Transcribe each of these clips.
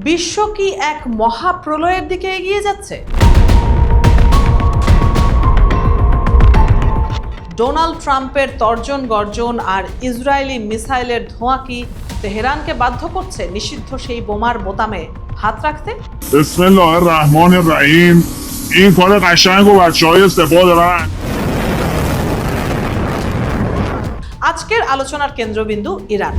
বিশ্ব কি এক মহাপ্রলয়ের দিকে এগিয়ে যাচ্ছে? ডোনাল্ড ট্রাম্পের তর্জন গর্জন আর ইসরায়েলি মিসাইলের ধোঁয়া কি তেহরানকে বাধ্য করছে নিষিদ্ধ সেই বোমার বোতামে হাত রাখতে? বিসমিল্লাহিররহমানিররহিম। این کار قشنگ و بچه‌های سپاه دارن। আজকের আলোচনার কেন্দ্রবিন্দু ইরান।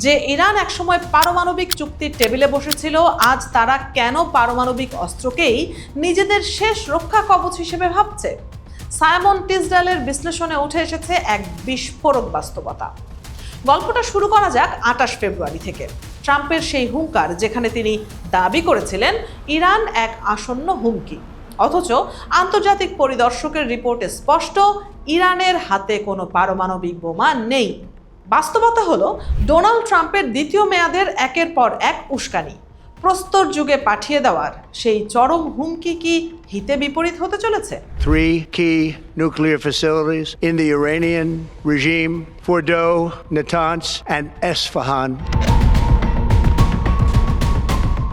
যে ইরান একসময় পারমাণবিক চুক্তির টেবিলে বসেছিল, আজ তারা কেন পারমাণবিক অস্ত্রকেই নিজেদের শেষ রক্ষা কবচ হিসেবে ভাবছে? সাইমন টিসডালের বিশ্লেষণে উঠে এসেছে এক বিস্ফোরক বাস্তবতা। গল্পটা শুরু করা যাক 28 ফেব্রুয়ারি থেকে। ট্রাম্পের সেই হুঙ্কার, যেখানে তিনি দাবি করেছিলেন ইরান এক আসন্ন হুমকি, অথচ আন্তর্জাতিক পরিদর্শকের রিপোর্টে স্পষ্ট ইরানের হাতে কোনো পারমাণবিক বোমা নেই। বাস্তবতা হলো, ডোনাল্ড ট্রাম্পের দ্বিতীয় মেয়াদের একের পর এক উস্কানি, প্রস্তর যুগে পাঠিয়ে দেওয়ার সেই চরম হুমকি কি হিতে বিপরীত হতে চলেছে? 3 key nuclear facilities in the Iranian regime: Fordow, Natanz, and Esfahan.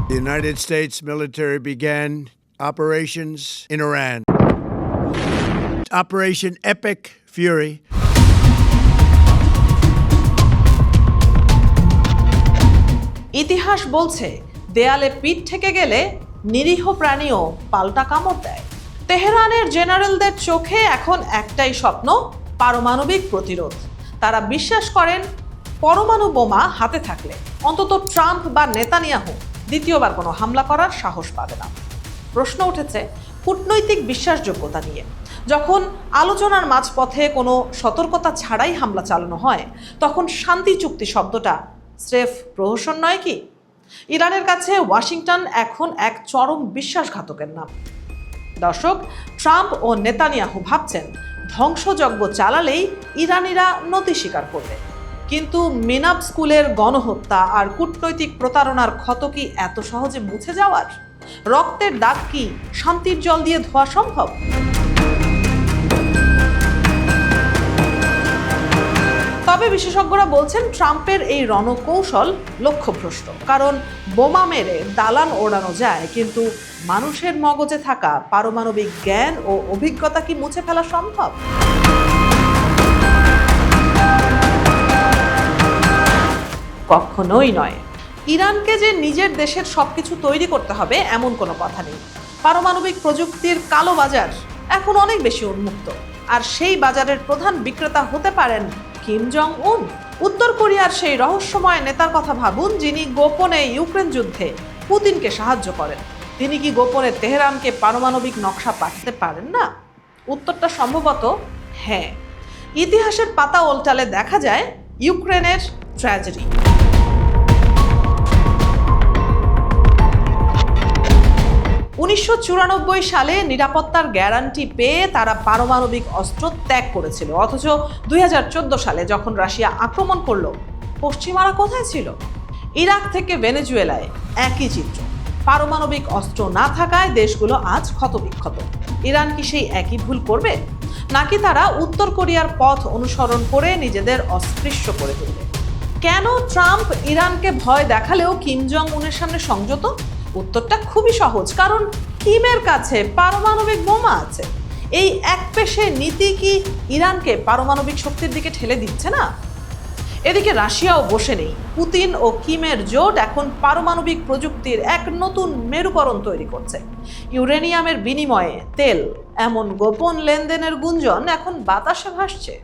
The United States military began operations in Iran. Operation Epic Fury. ইতিহাস বলছে, দেয়ালে পিঠ থেকে গেলে নিরীহ প্রাণীও পাল্টা কামড় দেয়। তেহরানের জেনারেলদের চোখে এখন একটাই স্বপ্ন, পারমাণবিক প্রতিরোধ। তারা বিশ্বাস করেন পরমাণু বোমা হাতে থাকলে অন্তত ট্রাম্প বা নেতানিয়াহু দ্বিতীয়বার কোনো হামলা করার সাহস পাবে না। প্রশ্ন উঠেছে কূটনৈতিক বিশ্বাসযোগ্যতা নিয়ে। যখন আলোচনার মাঝপথে কোনো সতর্কতা ছাড়াই হামলা চালানো হয়, তখন শান্তি চুক্তি শব্দটা স্রেফ প্রহসন নয় কি? ইরানের কাছে ওয়াশিংটন এখন এক চরম বিশ্বাসঘাতকের নাম। দর্শক, ট্রাম্প ও নেতানিয়াহু ভাবছেন ধ্বংসযজ্ঞ চালালেই ইরানিরা নতি স্বীকার করবে। কিন্তু মিনাব স্কুলের গণহত্যা আর কূটনৈতিক প্রতারণার ক্ষত কি এত সহজে মুছে যাওয়ার? রক্তের দাগ কি শান্তির জল দিয়ে ধোয়া সম্ভব? তবে বিশেষজ্ঞরা বলছেন ট্রাম্পের এই রণকৌশল লক্ষ্যভ্রষ্ট। কারণ বোমা মেরে দালান ওড়ানো যায়, কিন্তু মানুষের মগজে থাকা পারমাণবিক জ্ঞান ও অভিজ্ঞতা কি মুছে ফেলা সম্ভব? কখনোই নয়। ইরানকে যে নিজের দেশের সবকিছু তৈরি করতে হবে এমন কোনো কথা নেই। পারমাণবিক প্রযুক্তির কালো বাজার এখন অনেক বেশি উন্মুক্ত, আর সেই বাজারের প্রধান বিক্রেতা হতে পারেন কিম জং উন। উত্তর কোরিয়ার সেই রহস্যময় নেতার কথা ভাবুন, যিনি গোপনে ইউক্রেন যুদ্ধে পুতিনকে সাহায্য করেন। তিনি কি গোপনে তেহরানকে পারমাণবিক নকশা পাঠাতে পারেন না? উত্তরটা সম্ভবত হ্যাঁ। ইতিহাসের পাতা উল্টালে দেখা যায় ইউক্রেনের ট্র্যাজেডি। 1994 সালে নিরাপত্তার গ্যারান্টি পেয়ে তারা পারমাণবিক অস্ত্র ত্যাগ করেছিল, অথচ 2014 সালে যখন রাশিয়া আক্রমণ করল, পশ্চিমারা কোথায় ছিল? ইরাক থেকে ভেনেজুয়েলায় একই চিত্র। পারমাণবিক অস্ত্র না থাকায় দেশগুলো আজ ক্ষতবিক্ষত। ইরান কি সেই একই ভুল করবে, নাকি তারা উত্তর কোরিয়ার পথ অনুসরণ করে নিজেদের অস্পৃশ্য করে তুলবে? কেন ট্রাম্প ইরানকে ভয় দেখালেও কিম জং উনের সামনে সংযত? উত্তরটা খুবই সহজ, কারণ কিমের কাছে পারমাণবিক বোমা আছে। এই একপেশে নীতি কি ইরানকে পারমাণবিক শক্তির দিকে ঠেলে দিচ্ছে না? এদিকে রাশিয়াও বসে নেই। পুতিন ও কিমের জোট এখন পারমাণবিক প্রযুক্তির এক নতুন মেরুকরণ তৈরি করছে। ইউরেনিয়ামের বিনিময়ে তেল, এমন গোপন লেনদেনের গুঞ্জন এখন বাতাসে ভাসছে।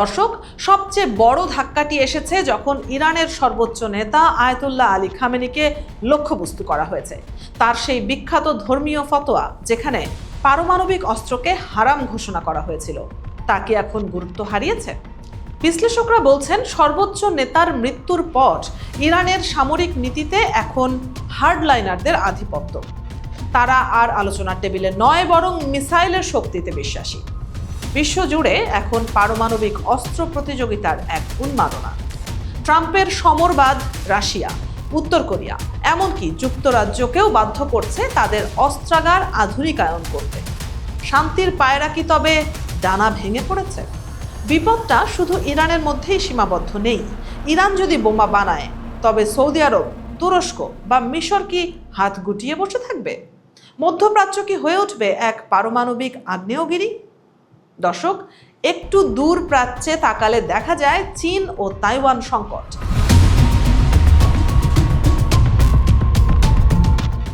দর্শক, সবচেয়ে বড় ধাক্কাটি এসেছে যখন ইরানের সর্বোচ্চ নেতা আয়াতুল্লাহ আলী খামেনিকে লক্ষ্যবস্তু করা হয়েছে। তার সেই বিখ্যাত ধর্মীয় ফতোয়া, যেখানে পারমাণবিক অস্ত্রকে হারাম ঘোষণা করা হয়েছিল, তা কি এখন গুরুত্ব হারিয়েছে? বিশ্লেষকরা বলছেন সর্বোচ্চ নেতার মৃত্যুর পর ইরানের সামরিক নীতিতে এখন হার্ডলাইনারদের আধিপত্য। তারা আর আলোচনার টেবিলে নয়, বরং মিসাইলের শক্তিতে বিশ্বাসী। বিশ্বজুড়ে এখন পারমাণবিক অস্ত্র প্রতিযোগিতার এক উন্মাদনা। ট্রাম্পের সমরবাদ রাশিয়া, উত্তর কোরিয়া, এমনকি যুক্তরাজ্যকেও বাধ্য করছে তাদের অস্ত্রাগার আধুনিকায়ন করতে। শান্তির পায়রা কি তবে ডানা ভেঙে পড়েছে? বিপদটা শুধু ইরানের মধ্যেই সীমাবদ্ধ নেই। ইরান যদি বোমা বানায়, তবে সৌদি আরব, তুরস্ক বা মিশর কি হাত গুটিয়ে বসে থাকবে? মধ্যপ্রাচ্য কি হয়ে উঠবে এক পারমাণবিক আগ্নেয়গিরি? দর্শক, একটু দূর প্রাচ্যে তাকালে দেখা যায় চীন ও তাইওয়ান সংকট।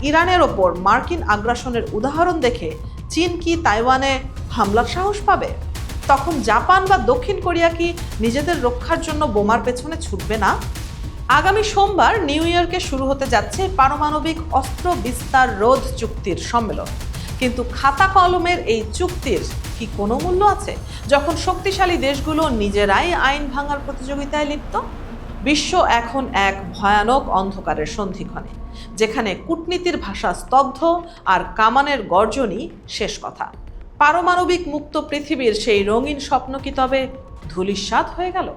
ইরানের ওপর মার্কিন আগ্রাসনের উদাহরণ দেখে চীন কি তাইওয়ানে হামলার সাহস পাবে? তখন জাপান বা দক্ষিণ কোরিয়া কি নিজেদের রক্ষার জন্য বোমার পেছনে ছুটবে না? আগামী সোমবার নিউ ইয়র্কে শুরু হতে যাচ্ছে পারমাণবিক অস্ত্র বিস্তার রোধ চুক্তির সম্মেলন। কিন্তু খাতা কলমের এই চুক্তির কি কোনো মূল্য আছে যখন শক্তিশালী দেশগুলো নিজেরাই আইন ভাঙার প্রতিযোগিতায় লিপ্ত? বিশ্ব এখন এক ভয়ানক অন্ধকারের সন্ধিক্ষণে, যেখানে কূটনীতির ভাষা স্তব্ধ আর কামানের গর্জনই শেষ কথা। পারমাণবিক মুক্ত পৃথিবীর সেই রঙিন স্বপ্ন কি তবে ধূলিসাৎ হয়ে গেল?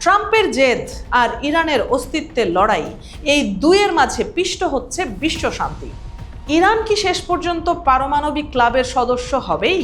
ট্রাম্পের জেদ আর ইরানের অস্তিত্বের লড়াই, এই দুইয়ের মাঝে পিষ্ট হচ্ছে বিশ্ব শান্তি। ইরান কি শেষ পর্যন্ত পারমাণবিক ক্লাবের সদস্য হবেই?